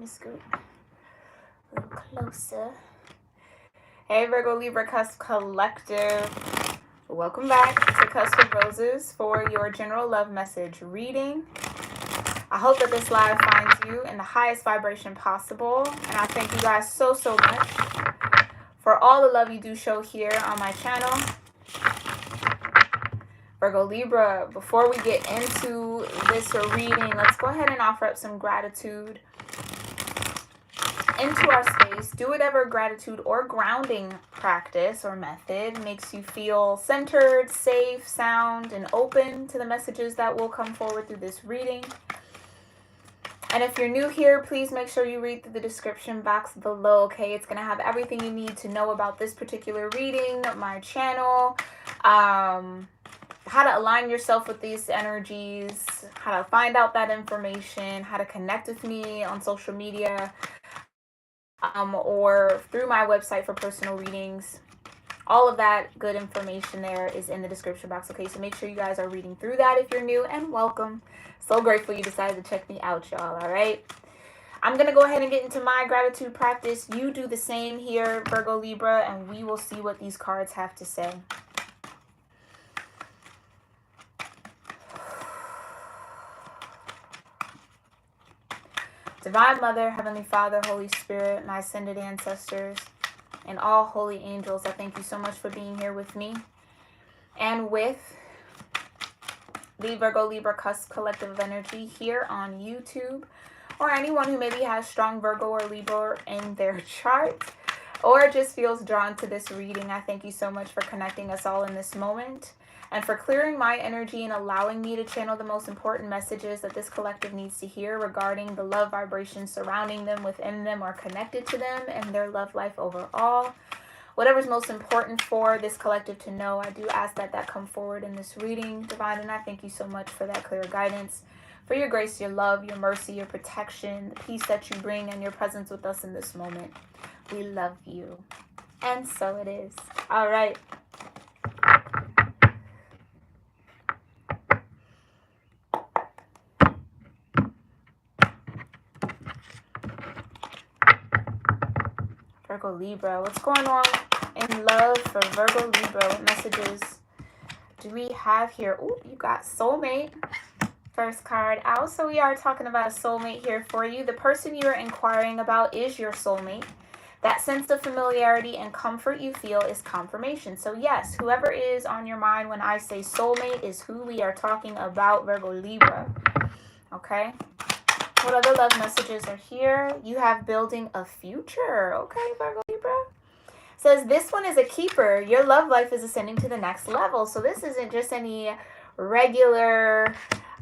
me scoot a little closer. Hey, Virgo-Libra Cusp Collective. Welcome back to Cusp of Roses for your general love message reading. I hope that this live finds you in the highest vibration possible. And I thank you guys so much for all the love you do show here on my channel. Virgo-Libra, before we get into this reading, let's go ahead and offer up some gratitude into our space. Do whatever gratitude or grounding practice or method makes you feel centered, safe, sound, and open to the messages that will come forward through this reading. And if you're new here, please make sure you read through the description box below, okay? It's going to have everything you need to know about this particular reading, my channel, how to align yourself with these energies, how to find out that information, how to connect with me on social media, or through my website for personal readings. All of that good information there is in the description box, okay? So make sure you guys are reading through that if you're new, and welcome. So grateful you decided to check me out, y'all, all right? I'm going to go ahead and get into my gratitude practice. You do the same here, Virgo Libra, and we will see what these cards have to say. Divine Mother, Heavenly Father, Holy Spirit, my ascended ancestors, and all holy angels, I thank you so much for being here with me and with the Virgo Libra Cusp Collective of Energy here on YouTube, or anyone who maybe has strong Virgo or Libra in their chart or just feels drawn to this reading. I thank you so much for connecting us all in this moment and for clearing my energy and allowing me to channel the most important messages that this collective needs to hear regarding the love vibrations surrounding them, within them, or connected to them, and their love life overall. Whatever's most important for this collective to know, I do ask that that come forward in this reading, Divine, and I thank you so much for that clear guidance, for your grace, your love, your mercy, your protection, the peace that you bring, and your presence with us in this moment. We love you. And so it is. All right. Virgo Libra, what's going on in love for Virgo Libra? What messages do we have here? Oh, you got soulmate. First card out. So we are talking about a soulmate here for you. The person you are inquiring about is your soulmate. That sense of familiarity and comfort you feel is confirmation. So yes, whoever is on your mind when I say soulmate is who we are talking about, Virgo Libra. Okay. What other love messages are here? You have building a future. Okay, Virgo Libra. Says this one is a keeper. Your love life is ascending to the next level. So this isn't just any regular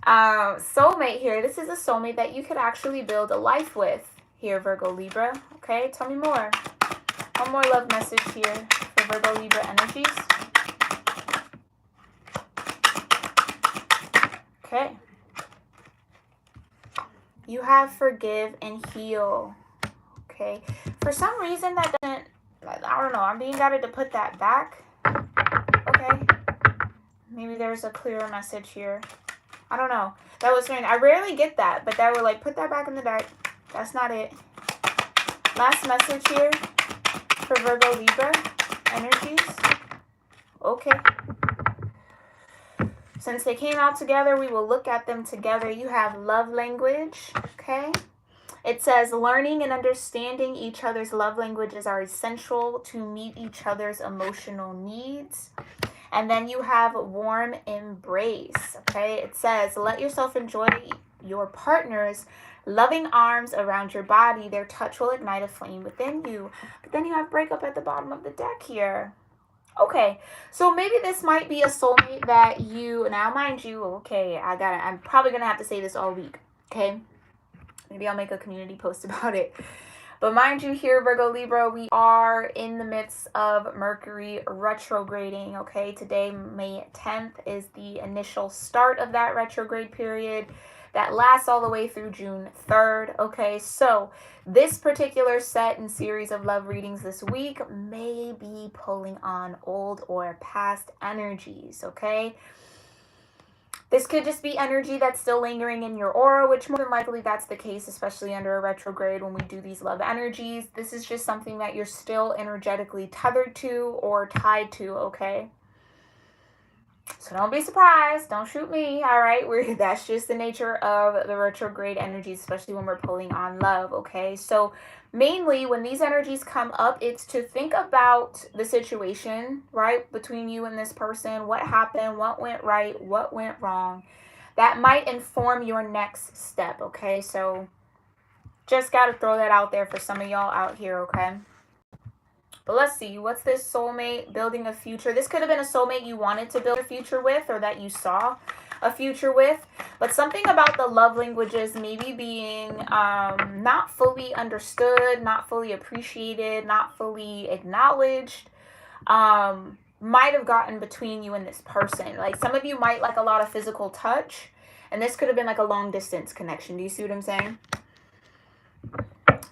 soulmate here. This is a soulmate that you could actually build a life with here, Virgo Libra. Okay, tell me more. One more love message here for Virgo Libra energies. Okay. You have forgive and heal. Okay. For some reason that doesn't, I don't know, I'm being guided to put that back. Okay. Maybe there's a clearer message here. I don't know. That was strange. I rarely get that, but that were like, put that back in the deck. That's not it. Last message here for Virgo Libra energies. Okay. Since they came out together, we will look at them together. You have love language, okay? It says learning and understanding each other's love languages are essential to meet each other's emotional needs. And then you have warm embrace, okay? It says let yourself enjoy your partner's loving arms around your body. Their touch will ignite a flame within you. But then you have breakup at the bottom of the deck here. Okay, so maybe this might be a soulmate that you, now mind you, okay, I'm probably going to have to say this all week, okay? Maybe I'll make a community post about it. But mind you here, Virgo Libra, we are in the midst of Mercury retrograding, okay? Today, May 10th, is the initial start of that retrograde period that lasts all the way through June 3rd, okay? So this particular set and series of love readings this week may be pulling on old or past energies, okay? This could just be energy that's still lingering in your aura, which more than likely that's the case, especially under a retrograde when we do these love energies. This is just something that you're still energetically tethered to or tied to, okay? So don't be surprised. Don't shoot me, all right? That's just the nature of the retrograde energies, especially when we're pulling on love, okay? So mainly when these energies come up, it's to think about the situation, right, between you and this person. What happened? What went right? What went wrong? That might inform your next step, okay? So just got to throw that out there for some of y'all out here, okay? But let's see, what's this soulmate building a future? This could have been a soulmate you wanted to build a future with, or that you saw a future with. But something about the love languages maybe being not fully understood, not fully appreciated, not fully acknowledged, might have gotten between you and this person. Like some of you might like a lot of physical touch, and this could have been like a long distance connection. Do you see what I'm saying?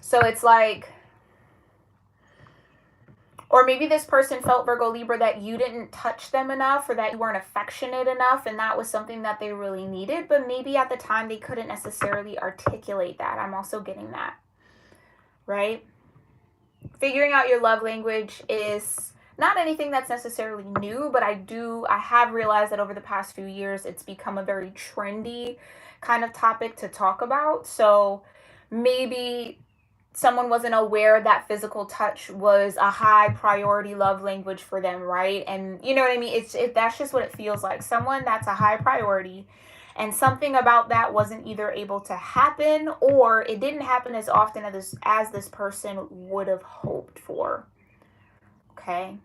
So it's like, or maybe this person felt, Virgo Libra, that you didn't touch them enough, or that you weren't affectionate enough, and that was something that they really needed, but maybe at the time they couldn't necessarily articulate that. I'm also getting that, right? Figuring out your love language is not anything that's necessarily new, but I have realized that over the past few years, it's become a very trendy kind of topic to talk about. So maybe someone wasn't aware that physical touch was a high priority love language for them, right? And you know what I mean? That's just what it feels like. Someone that's a high priority, and something about that wasn't either able to happen, or it didn't happen as often as this person would have hoped for. Okay.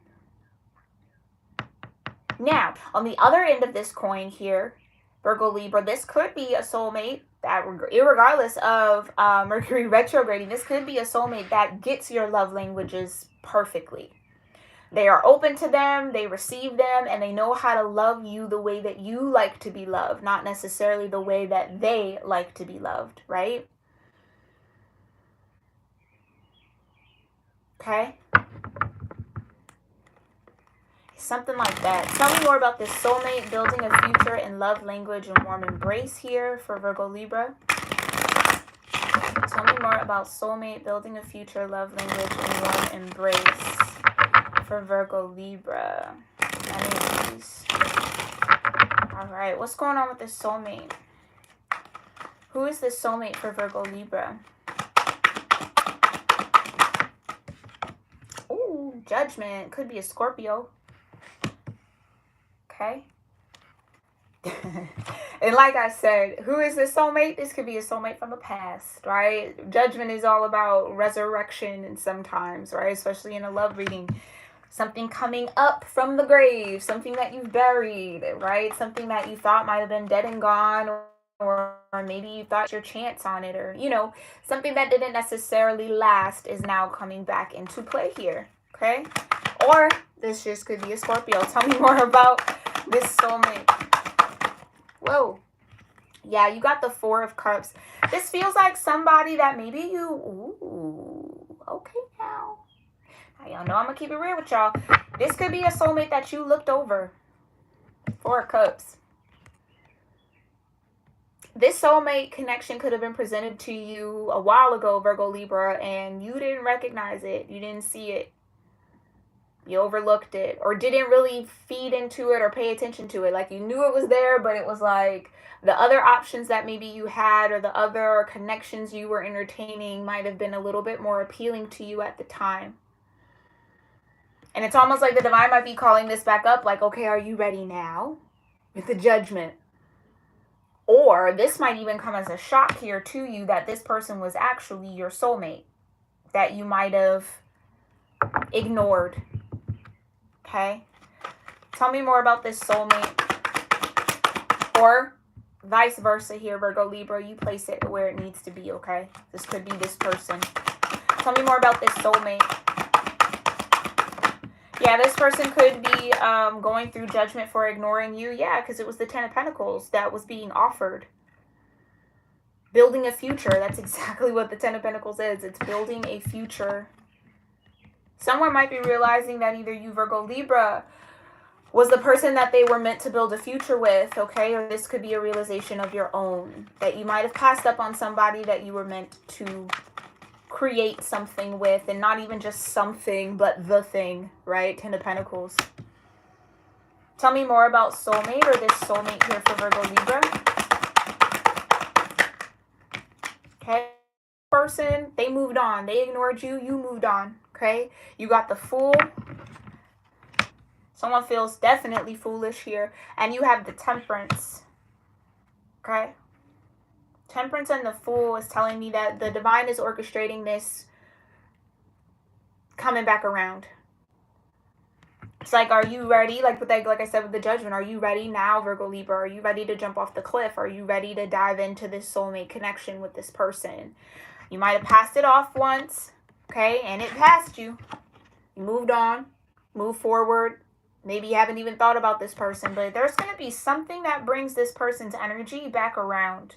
Now, on the other end of this coin here, Virgo Libra, this could be a soulmate that, irregardless of Mercury retrograding, this could be a soulmate that gets your love languages perfectly. They are open to them, they receive them, and they know how to love you the way that you like to be loved, not necessarily the way that they like to be loved, right? Okay? Something like that. Tell me more about this soulmate building a future in love, language, and warm embrace here for Virgo Libra. Tell me more about soulmate building a future, love, language, and warm embrace for Virgo Libra. Energies. All right, what's going on with this soulmate? Who is this soulmate for Virgo Libra? Ooh, Judgment. Could be a Scorpio. Okay. And like I said, who is this soulmate? This could be a soulmate from the past, right? Judgment is all about resurrection, and sometimes, right? Especially in a love reading. Something coming up from the grave, something that you've buried, right? Something that you thought might have been dead and gone, or maybe you thought your chance on it, or, you know, something that didn't necessarily last is now coming back into play here, okay? Or this just could be a Scorpio. Tell me more about this soulmate. Whoa. Yeah, you got the Four of Cups. This feels like somebody that maybe you... Ooh, okay now. Y'all know I'm going to keep it real with y'all. This could be a soulmate that you looked over. Four of Cups. This soulmate connection could have been presented to you a while ago, Virgo Libra, and you didn't recognize it. You didn't see it. You overlooked it, or didn't really feed into it or pay attention to it. Like you knew it was there, but it was like the other options that maybe you had, or the other connections you were entertaining, might have been a little bit more appealing to you at the time. And it's almost like the divine might be calling this back up, like, okay, are you ready now? With the Judgment. Or this might even come as a shock here to you that this person was actually your soulmate that you might have ignored. Okay? Tell me more about this soulmate. Or vice versa here, Virgo Libra. You place it where it needs to be, okay? This could be this person. Tell me more about this soulmate. Yeah, this person could be going through judgment for ignoring you. Yeah, because it was the Ten of Pentacles that was being offered. Building a future. That's exactly what the Ten of Pentacles is. It's building a future. Someone might be realizing that either you, Virgo Libra, was the person that they were meant to build a future with, okay? Or this could be a realization of your own, that you might have passed up on somebody that you were meant to create something with, and not even just something, but the thing, right? Ten of Pentacles. Tell me more about soulmate, or this soulmate here for Virgo Libra. Okay. Person, they moved on. They ignored you. You moved on. Okay. You got the Fool. Someone feels definitely foolish here. And you have the Temperance. Okay. Temperance and the Fool is telling me that the divine is orchestrating this coming back around. It's like, are you ready? Like I said with the Judgment, are you ready now, Virgo Libra? Are you ready to jump off the cliff? Are you ready to dive into this soulmate connection with this person? You might have passed it off once, okay, and it passed you. You moved on, moved forward. Maybe you haven't even thought about this person, but there's going to be something that brings this person's energy back around.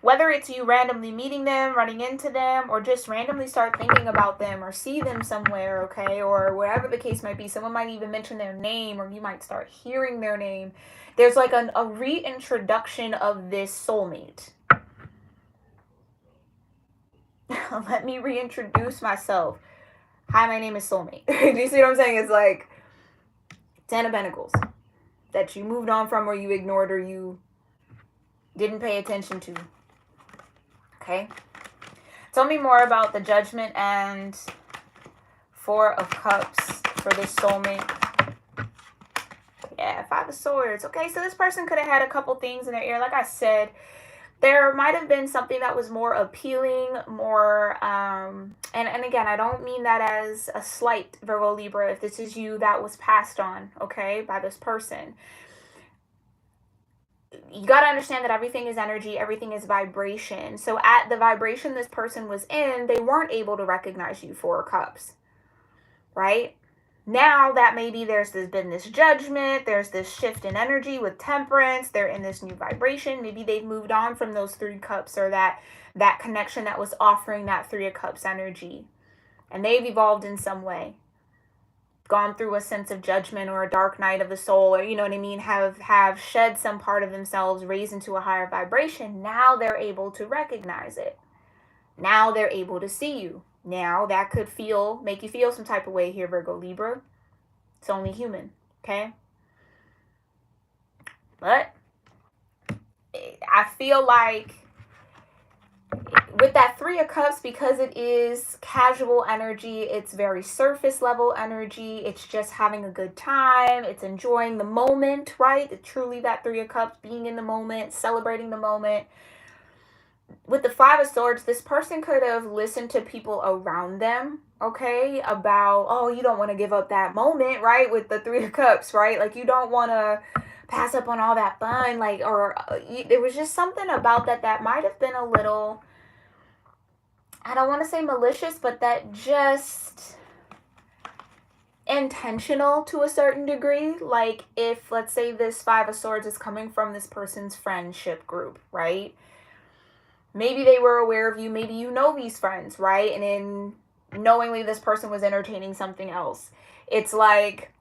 Whether it's you randomly meeting them, running into them, or just randomly start thinking about them or see them somewhere, okay? Or whatever the case might be. Someone might even mention their name, or you might start hearing their name. There's like a reintroduction of this soulmate. Let me reintroduce myself. Hi, my name is soulmate. Do you see what I'm saying? It's like Ten of Pentacles that you moved on from, or you ignored, or you didn't pay attention to. Okay. Tell me more about the Judgment and Four of Cups for this soulmate. Yeah, Five of Swords. Okay, so this person could have had a couple things in their ear. Like I said, there might have been something that was more appealing, more, and again, I don't mean that as a slight, Virgo Libra, if this is you, that was passed on, okay, by this person. You got to understand that everything is energy, everything is vibration. So at the vibration this person was in, they weren't able to recognize you, Four of Cups, right? Now that maybe there's been this judgment, there's this shift in energy with Temperance, they're in this new vibration. Maybe they've moved on from those Three of Cups, or that connection that was offering that Three of Cups energy. And they've evolved in some way. Gone through a sense of judgment or a dark night of the soul, or you know what I mean, have shed some part of themselves, raised into a higher vibration. Now they're able to recognize it. Now they're able to see you. Now that could make you feel some type of way here, Virgo Libra. It's only human, okay? But I feel like with that Three of Cups, because it is casual energy, it's very surface level energy, it's just having a good time, it's enjoying the moment, right? It's truly that Three of Cups, being in the moment, celebrating the moment. With the Five of Swords, this person could have listened to people around them, okay, about, oh, you don't want to give up that moment, right? With the Three of Cups, right? Like, you don't want to pass up on all that fun, like, or there was just something about that might have been a little, I don't want to say malicious, but that just intentional to a certain degree. Like, if, let's say, this Five of Swords is coming from this person's friendship group, right? Maybe they were aware of you. Maybe you know these friends, right? And in knowingly this person was entertaining something else. It's like,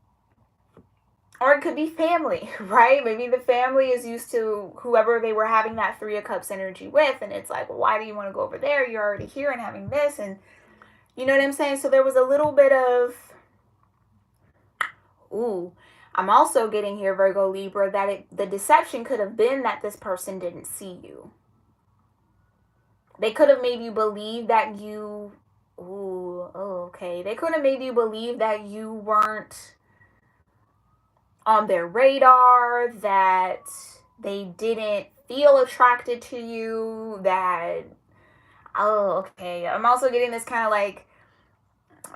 or it could be family, right? Maybe the family is used to whoever they were having that Three of Cups energy with. And it's like, well, why do you want to go over there? You're already here and having this. And you know what I'm saying? So there was a little bit of, ooh, I'm also getting here, Virgo Libra, that the deception could have been that this person didn't see you. They could have made you believe that you, they could have made you believe that you weren't on their radar, that they didn't feel attracted to you, that, I'm also getting this kind of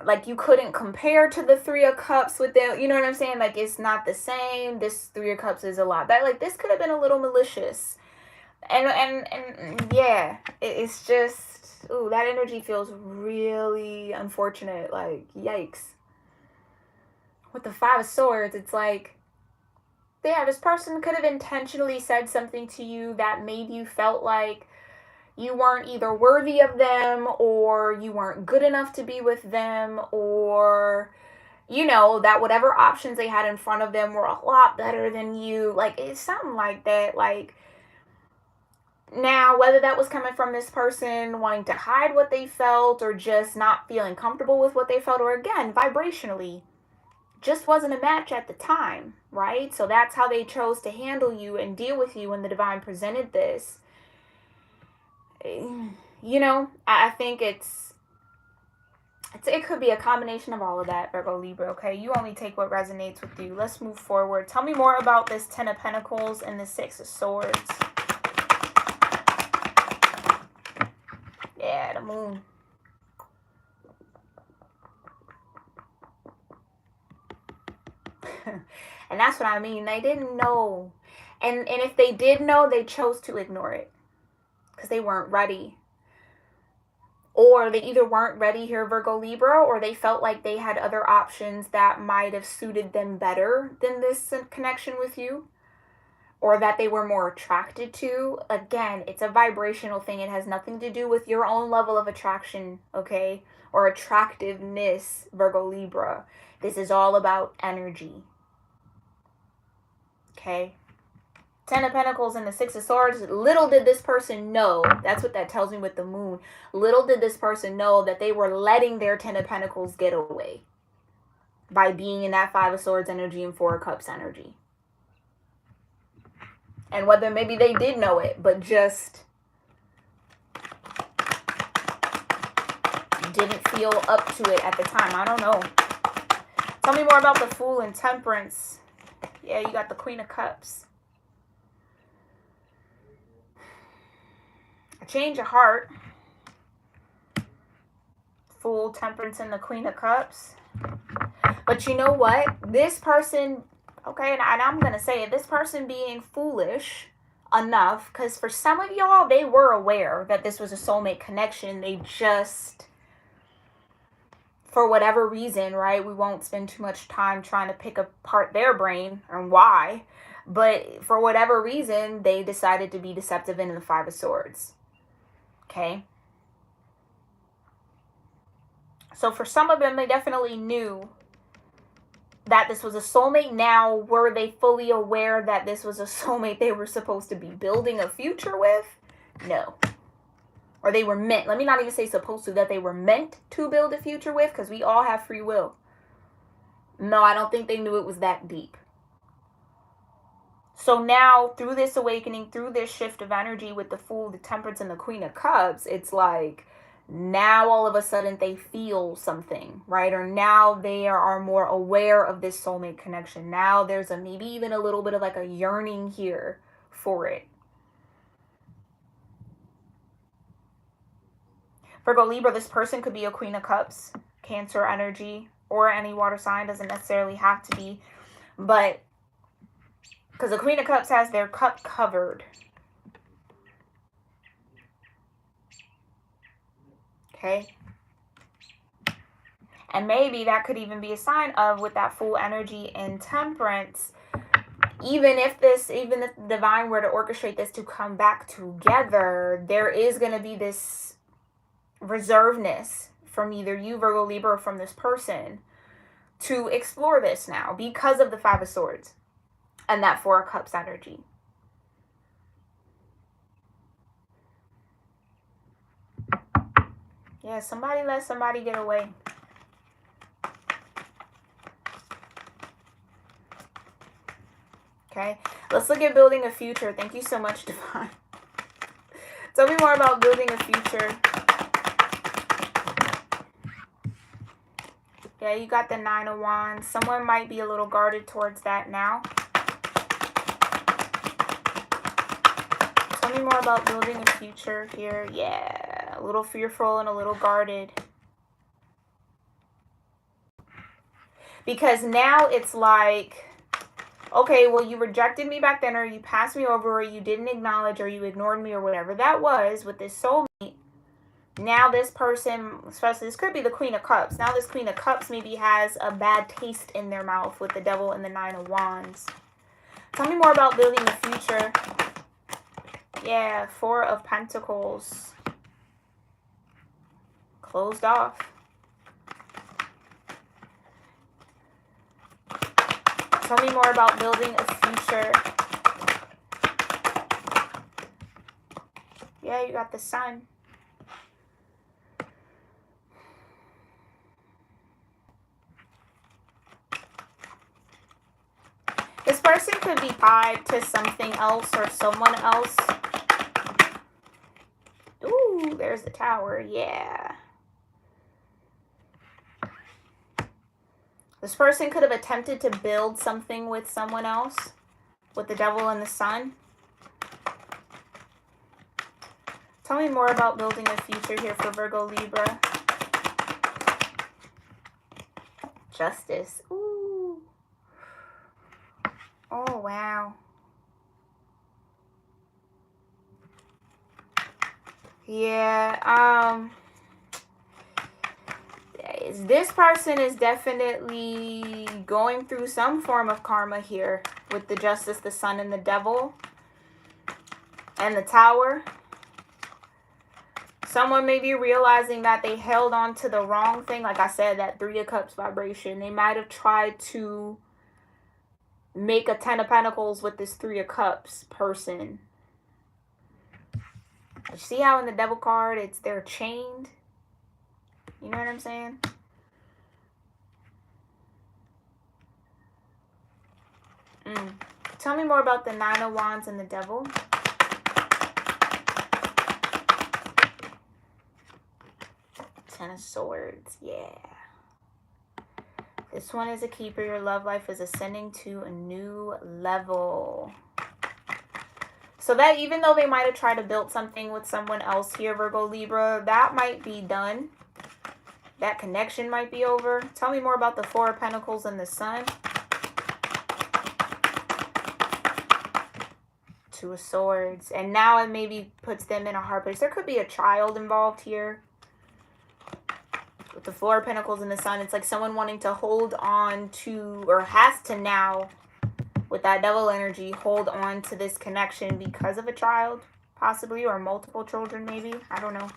like you couldn't compare to the Three of Cups with them, you know what I'm saying? Like, it's not the same. This Three of Cups is a lot better. Like, this could have been a little malicious. And yeah, it's just, ooh, that energy feels really unfortunate. Like, yikes. With the Five of Swords, it's like, yeah, this person could have intentionally said something to you that made you felt like you weren't either worthy of them, or you weren't good enough to be with them, or you know, that whatever options they had in front of them were a lot better than you. Like, it's something like that. Like, now, whether that was coming from this person wanting to hide what they felt or just not feeling comfortable with what they felt, or again, vibrationally, just wasn't a match at the time, right? So that's how they chose to handle you and deal with you when the divine presented this. You know, I think it could be a combination of all of that, Virgo Libra, okay? You only take what resonates with you. Let's move forward. Tell me more about this Ten of Pentacles and the Six of Swords. Yeah, the Moon. And that's what I mean. They didn't know. And if they did know, they chose to ignore it because they weren't ready. Or they either weren't ready here, Virgo Libra, or they felt like they had other options that might have suited them better than this connection with you, or that they were more attracted to. Again, it's a vibrational thing. It has nothing to do with your own level of attraction, okay, or attractiveness, Virgo Libra. This is all about energy, okay? Ten of Pentacles and the Six of Swords. Little did this person know. That's what that tells me with the Moon. Little did this person know that they were letting their Ten of Pentacles get away by being in that Five of Swords energy and Four of Cups energy. And whether maybe they did know it, but just didn't feel up to it at the time. I don't know. Tell me more about the Fool and Temperance. Yeah, you got the Queen of Cups. A change of heart. Fool, Temperance, and the Queen of Cups. But you know what? This person, okay, and I'm going to say it, this person being foolish enough, because for some of y'all, they were aware that this was a soulmate connection. They just, for whatever reason, right? We won't spend too much time trying to pick apart their brain and why. But for whatever reason, they decided to be deceptive in the Five of Swords. Okay. So for some of them, they definitely knew that this was a soulmate. Now, were they fully aware that this was a soulmate they were supposed to be building a future with? No. Or they were meant, let me not even say supposed to, that they were meant to build a future with, because we all have free will. No, I don't think they knew it was that deep. So now, through this awakening, through this shift of energy with the Fool, the Temperance, and the Queen of Cups, it's like now all of a sudden they feel something, right? Or now they are more aware of this soulmate connection. Now there's maybe even a little bit of like a yearning here for it. Virgo Libra, this person could be a Queen of Cups, Cancer energy, or any water sign. Doesn't necessarily have to be, but because the Queen of Cups has their cup covered. Okay. And maybe that could even be a sign of, with that Fool energy and Temperance, even if the divine were to orchestrate this to come back together, there is going to be this reservedness from either you, Virgo Libra, or from this person to explore this now because of the Five of Swords and that Four of Cups energy. Yeah, somebody let somebody get away. Okay, let's look at building a future. Thank you so much, Divine. Tell me more about building a future. Yeah, you got the Nine of Wands. Someone might be a little guarded towards that now. Tell me more about building a future here. Yeah, a little fearful and a little guarded. Because now it's like, okay, well, you rejected me back then, or you passed me over, or you didn't acknowledge, or you ignored me, or whatever that was with this soulmate. Now this person, especially, this could be the Queen of Cups. Now this Queen of Cups maybe has a bad taste in their mouth with the Devil and the Nine of Wands. Tell me more about building the future. Yeah, Four of Pentacles. Closed off. Tell me more about building a future. Yeah, you got the sun. This person could be tied to something else or someone else. Ooh, there's the Tower. Yeah. This person could have attempted to build something with someone else, with the Devil and the Sun. Tell me more about building a future here for Virgo-Libra. Justice. Ooh. Oh, wow. Yeah, this person is definitely going through some form of karma here with the Justice, the Sun, and the Devil, and the Tower. Someone may be realizing that they held on to the wrong thing. Like I said, that 3 of Cups vibration. They might have tried to make a 10 of Pentacles with this 3 of Cups person. See how in the Devil card, they're chained? You know what I'm saying? Tell me more about the 9 of Wands and the Devil. Ten of Swords. Yeah. This one is a keeper. Your love life is ascending to a new level. So that even though they might have tried to build something with someone else here, Virgo, Libra, that might be done. That connection might be over. Tell me more about the 4 of Pentacles and the Sun. 2 of Swords. And now it maybe puts them in a hard place. There could be a child involved here. With the 4 of Pentacles and the Sun, it's like someone wanting to hold on to, or has to now, with that Devil energy, hold on to this connection because of a child, possibly, or multiple children, maybe. I don't know.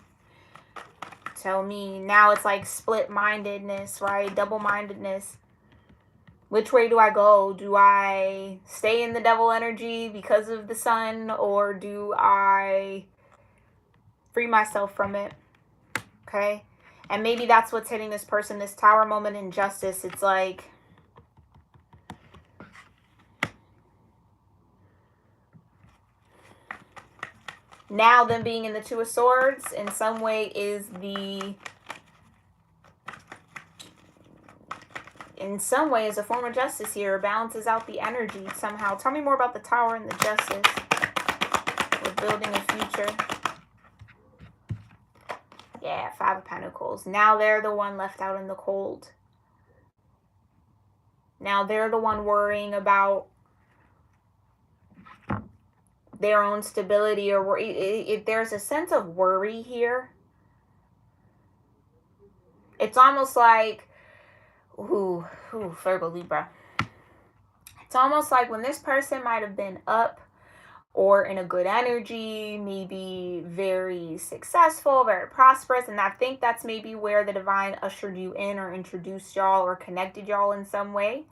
Tell me. Now it's like split-mindedness, right? Double-mindedness. Which way do I go? Do I stay in the Devil energy because of the Sun, or do I free myself from it? Okay? And maybe that's what's hitting this person, this Tower moment in Justice. It's like, now them being in the 2 of Swords in some way is in some way is a form of justice here. Balances out the energy somehow. Tell me more about the Tower and the Justice with building a future. Yeah, 5 of Pentacles. Now they're the one left out in the cold. Now they're the one worrying about their own stability, or worry. If there's a sense of worry here, it's almost like, Virgo, Libra. It's almost like when this person might have been up or in a good energy, maybe very successful, very prosperous. And I think that's maybe where the divine ushered you in or introduced y'all or connected y'all in some way.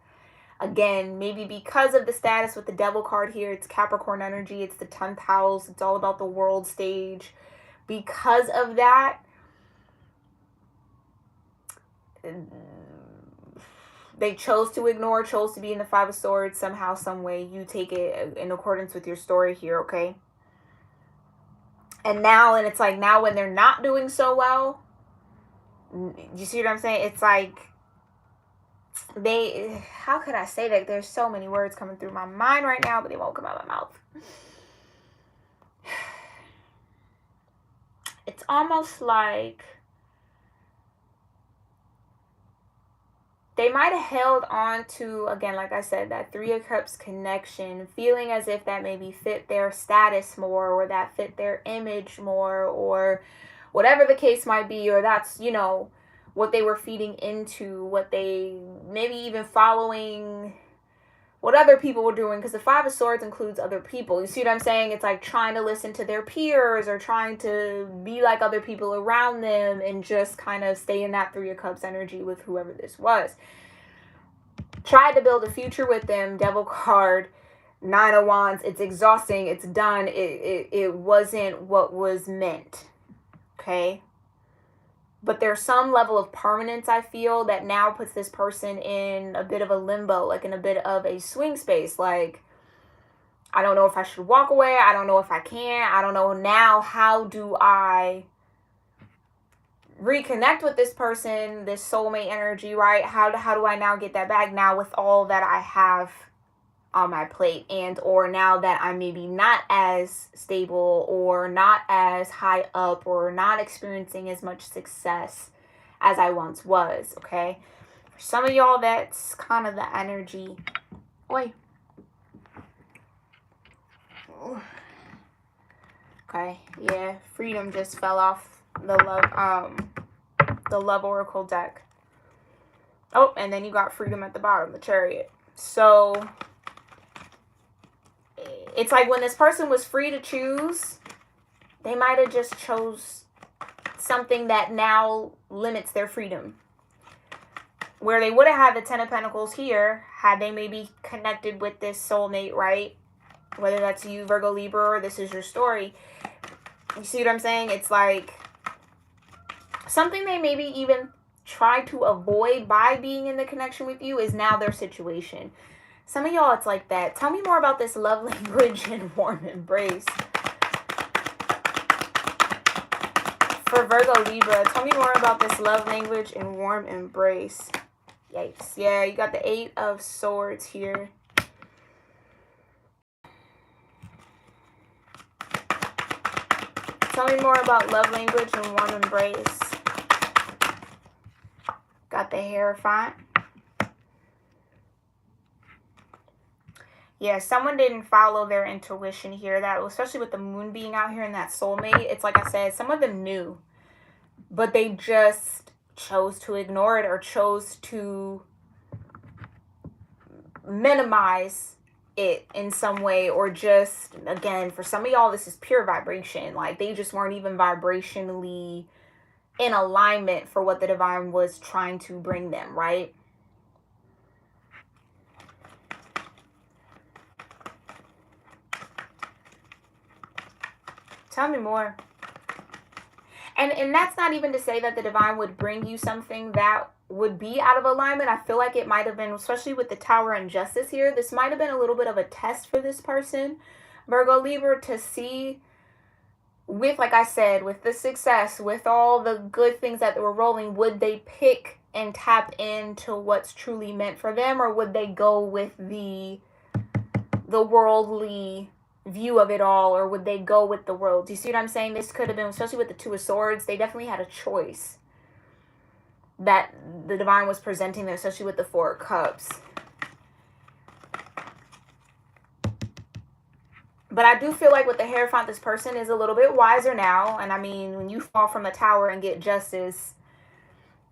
Again, maybe because of the status with the Devil card here, it's Capricorn energy, it's the 10th house, it's all about the world stage. Because of that, they chose to ignore, chose to be in the 5 of Swords somehow, some way. You take it in accordance with your story here, okay? And it's like now when they're not doing so well, you see what I'm saying? It's like how could I say that? There's so many words coming through my mind right now, but they won't come out of my mouth. It's almost like they might have held on to, again, like I said, that 3 of Cups connection, feeling as if that maybe fit their status more, or that fit their image more, or whatever the case might be, or that's, you know, what they were feeding into, what they, maybe even following what other people were doing, because the 5 of Swords includes other people. You see what I'm saying? It's like trying to listen to their peers, or trying to be like other people around them, and just kind of stay in that 3 of Cups energy with whoever this was. tried to build a future with them, Devil card, 9 of Wands. It's exhausting. It's done. It wasn't what was meant. Okay? But there's some level of permanence, I feel, that now puts this person in a bit of a limbo, like in a bit of a swing space. Like, I don't know if I should walk away. I don't know if I can. I don't know now. How do I reconnect with this person, this soulmate energy, right? How do I now get that back now with all that I have on my plate, and or now that I'm maybe not as stable or not as high up or not experiencing as much success as I once was, okay? For some of y'all, that's kind of the energy. Oi. Okay, yeah, freedom just fell off the love oracle deck. Oh, and then you got freedom at the bottom, the chariot. So it's like when this person was free to choose, they might have just chose something that now limits their freedom. Where they would have had the 10 of Pentacles here, had they maybe connected with this soulmate, right? Whether that's you, Virgo, Libra, or this is your story. You see what I'm saying? It's like something they maybe even try to avoid by being in the connection with you is now their situation. Some of y'all, it's like that. Tell me more about this love language and warm embrace. For Virgo, Libra, tell me more about this love language and warm embrace. Yikes. Yeah, you got the 8 of Swords here. Tell me more about love language and warm embrace. Got the Hierophant. Yeah, someone didn't follow their intuition here. That, especially with the moon being out here and that soulmate, it's like I said, some of them knew, but they just chose to ignore it or chose to minimize it in some way, or just, again, for some of y'all, this is pure vibration. Like, they just weren't even vibrationally in alignment for what the divine was trying to bring them, right? Tell me more. And that's not even to say that the divine would bring you something that would be out of alignment. I feel like it might have been, especially with the Tower and Justice here, this might have been a little bit of a test for this person, Virgo, Libra, to see with, like I said, with the success, with all the good things that they were rolling, would they pick and tap into what's truly meant for them, or would they go with the worldly view of it all, or would they go with the world? Do you see what I'm saying? This could have been, especially with the 2 of Swords, they definitely had a choice that the divine was presenting them, especially with the 4 of Cups. But I do feel like with the Hierophant, this person is a little bit wiser now. And I mean, when you fall from a tower and get justice,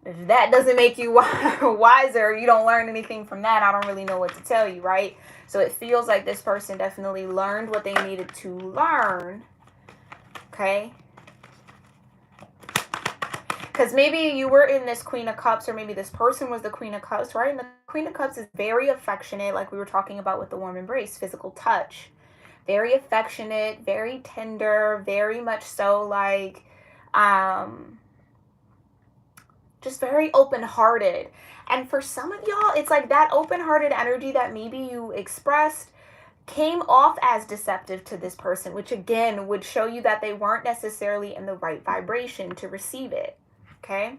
if that doesn't make you wiser, you don't learn anything from that, I don't really know what to tell you, right? So it feels like this person definitely learned what they needed to learn, okay? Because maybe you were in this Queen of Cups, or maybe this person was the Queen of Cups, right? And the Queen of Cups is very affectionate, like we were talking about with the warm embrace, physical touch. Very affectionate, very tender, very much so like, just very open-hearted. And for some of y'all, it's like that open-hearted energy that maybe you expressed came off as deceptive to this person, which again would show you that they weren't necessarily in the right vibration to receive it, okay?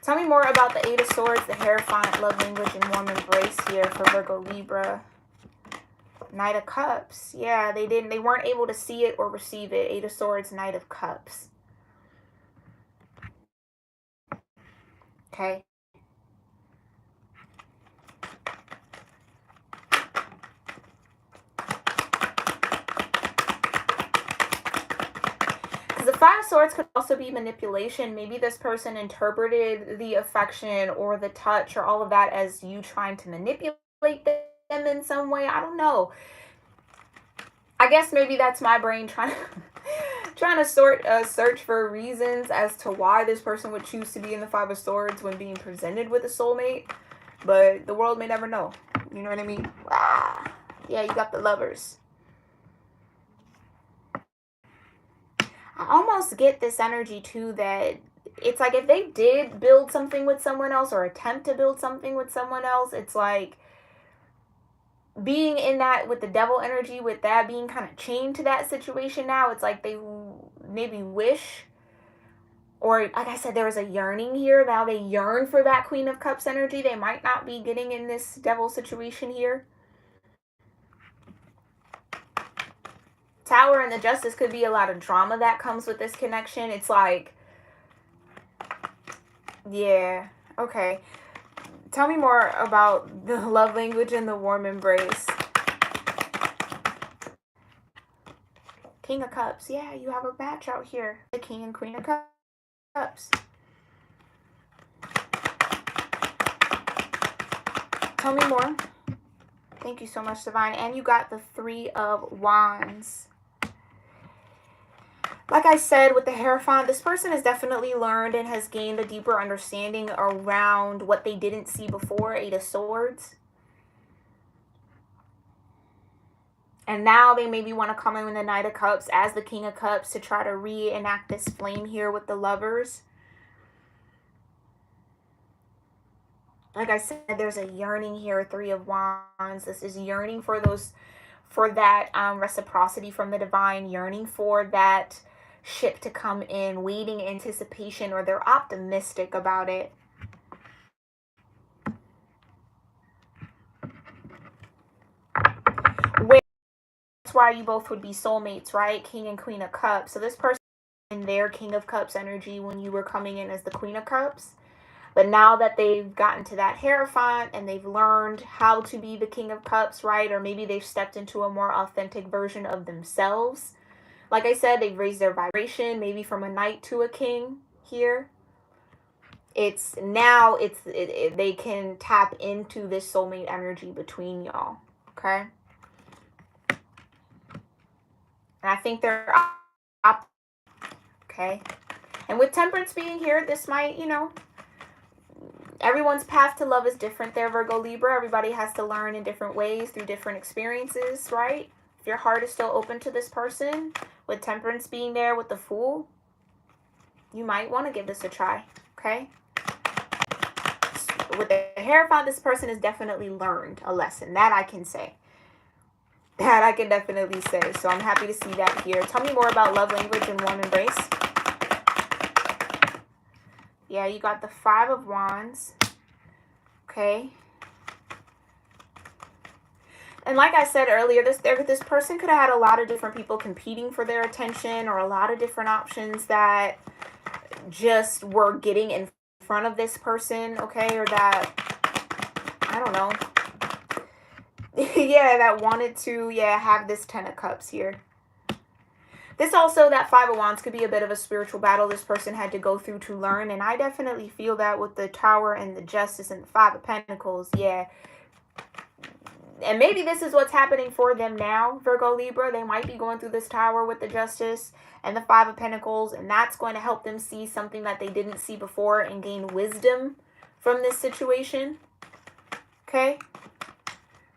Tell me more about the 8 of Swords, the Hierophant, love language, and warm embrace here for Virgo, Libra. Knight of Cups. Yeah, they weren't able to see it or receive it. 8 of Swords, Knight of Cups. Okay. Because the 5 of Swords could also be manipulation. Maybe this person interpreted the affection or the touch or all of that as you trying to manipulate them in some way. I don't know. I guess maybe that's my brain trying to search for reasons as to why this person would choose to be in the 5 of Swords when being presented with a soulmate. but the world may never know. You know what I mean? Ah, yeah, you got the Lovers. I almost get this energy too that it's like if they did build something with someone else or attempt to build something with someone else, it's like being in that with the devil energy, with that being kind of chained to that situation now, it's like they maybe wish, or like I said, there was a yearning here. Now they yearn for that Queen of Cups energy. They might not be getting in this devil situation here. Tower and the Justice could be a lot of drama that comes with this connection. It's like, yeah, okay. Tell me more about the love language and the warm embrace. King of Cups. Yeah, you have a match out here. The King and Queen of Cups. Tell me more. Thank you so much, Divine. And you got the Three of Wands. Like I said, with the Hierophant, this person has definitely learned and has gained a deeper understanding around what they didn't see before, Eight of Swords. And now they maybe want to come in with the Knight of Cups as the King of Cups to try to reenact this flame here with the Lovers. Like I said, there's a yearning here, Three of Wands. This is yearning for that reciprocity from the divine, yearning for that ship to come in, waiting anticipation, or they're optimistic about it. That's why you both would be soulmates, right? King and Queen of Cups. So this person in their King of Cups energy when you were coming in as the Queen of Cups. But now that they've gotten to that Hierophant and they've learned how to be the King of Cups, right? Or maybe they've stepped into a more authentic version of themselves. Like I said, they've raised their vibration, maybe from a knight to a king here. It's now they can tap into this soulmate energy between y'all, okay? And I think they're up, okay? And with Temperance being here, this might, you know, everyone's path to love is different there, Virgo, Libra. Everybody has to learn in different ways through different experiences, right? If your heart is still open to this person, with Temperance being there with the Fool, you might want to give this a try, okay? With the Hierophant, this person has definitely learned a lesson. That I can say. That I can definitely say. So I'm happy to see that here. Tell me more about love language and warm embrace. Yeah, you got the Five of Wands. Okay. And like I said earlier, this person could have had a lot of different people competing for their attention, or a lot of different options that just were getting in front of this person, okay? Or that, I don't know. Yeah, that wanted to, have this Ten of Cups here. This also, that Five of Wands could be a bit of a spiritual battle this person had to go through to learn. And I definitely feel that with the Tower and the Justice and the Five of Pentacles, yeah. And maybe this is what's happening for them now, Virgo, Libra. They might be going through this Tower with the Justice and the Five of Pentacles. And that's going to help them see something that they didn't see before and gain wisdom from this situation. Okay?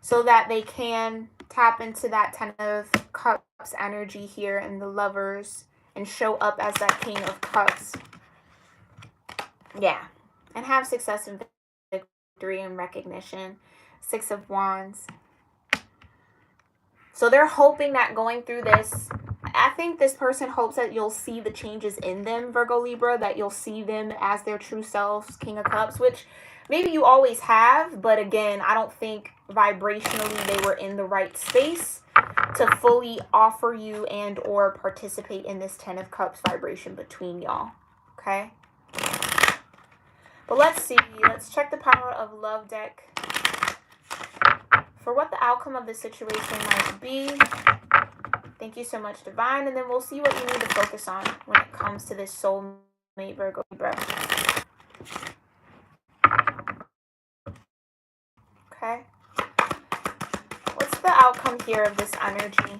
So that they can tap into that Ten of Cups energy here and the Lovers and show up as that King of Cups. Yeah. And have success and victory and recognition. Six of Wands. So they're hoping that going through this, I think this person hopes that you'll see the changes in them, Virgo, Libra, that you'll see them as their true selves, King of Cups, which maybe you always have, but again, I don't think vibrationally they were in the right space to fully offer you and or participate in this Ten of Cups vibration between y'all, okay? But let's see. Let's check the Power of Love deck for what the outcome of this situation might be. Thank you so much, Divine. And then we'll see what you need to focus on when it comes to this soulmate, Virgo, Libra. Okay. What's the outcome here of this energy?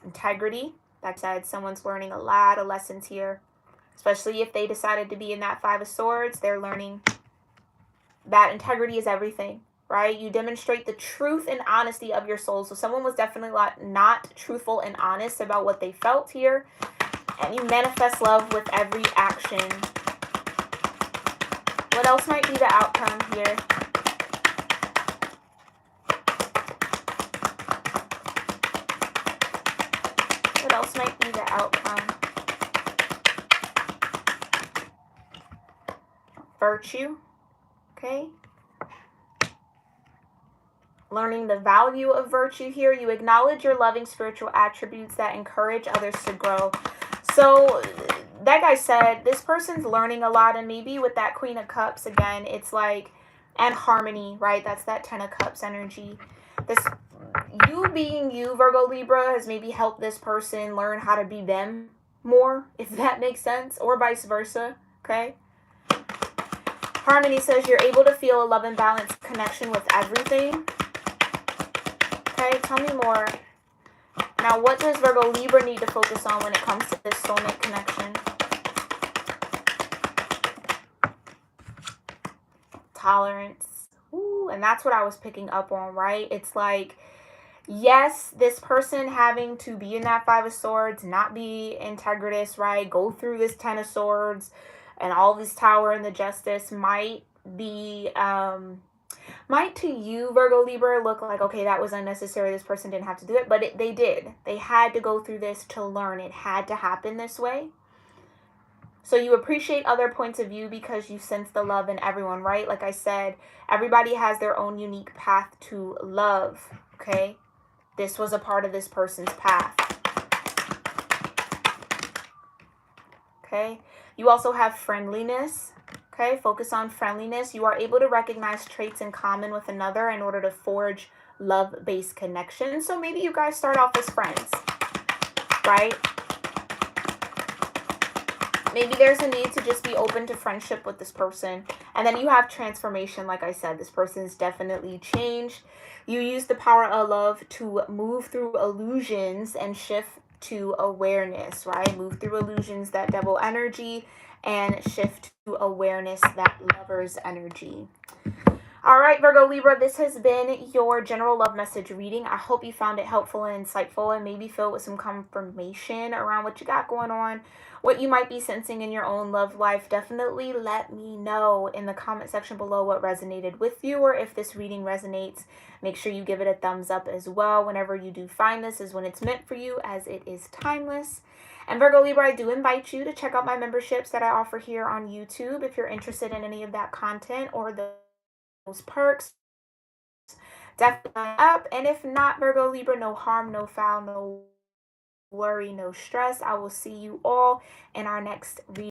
Integrity. That said, someone's learning a lot of lessons here. Especially if they decided to be in that Five of Swords. They're learning that integrity is everything, right? You demonstrate the truth and honesty of your soul. So someone was definitely not truthful and honest about what they felt here. And you manifest love with every action. What else might be the outcome here? What else might be the outcome? Virtue. Okay. Learning the value of virtue here. You acknowledge your loving spiritual attributes that encourage others to grow. So, like I said, this person's learning a lot, and maybe with that Queen of Cups, again, it's like, and harmony, right? That's that Ten of Cups energy. This, you being you, Virgo Libra, has maybe helped this person learn how to be them more, if that makes sense, or vice versa, okay? Harmony says you're able to feel a love and balance connection with everything. Okay, tell me more. Now, what does Virgo Libra need to focus on when it comes to this soulmate connection? Tolerance. Ooh, and that's what I was picking up on, right? It's like, yes, this person having to be in that Five of Swords, not be integritous, right? Go through this Ten of Swords and all this Tower and the Justice might be, might to you, Virgo Libra, look like, okay, that was unnecessary. This person didn't have to do it, but they did. They had to go through this to learn. It had to happen this way. So you appreciate other points of view because you sense the love in everyone, right? Like I said, everybody has their own unique path to love, okay? This was a part of this person's path. Okay? You also have friendliness. Okay? Focus on friendliness. You are able to recognize traits in common with another in order to forge love-based connections. So maybe you guys start off as friends, right? Maybe there's a need to just be open to friendship with this person. And then you have transformation. Like I said, this person's definitely changed. You use the power of love to move through illusions and shift to awareness, right? Move through illusions, that devil energy, and shift to awareness, that lover's energy. All right, Virgo Libra, this has been your general love message reading. I hope you found it helpful and insightful and maybe filled with some confirmation around what you got going on, what you might be sensing in your own love life. Definitely let me know in the comment section below what resonated with you, or if this reading resonates, make sure you give it a thumbs up as well. Whenever you do find this is when it's meant for you, as it is timeless. And Virgo Libra, I do invite you to check out my memberships that I offer here on YouTube if you're interested in any of that content or those perks. Definitely up. And if not, Virgo Libra, no harm, no foul, no worry, no stress. I will see you all in our next reading.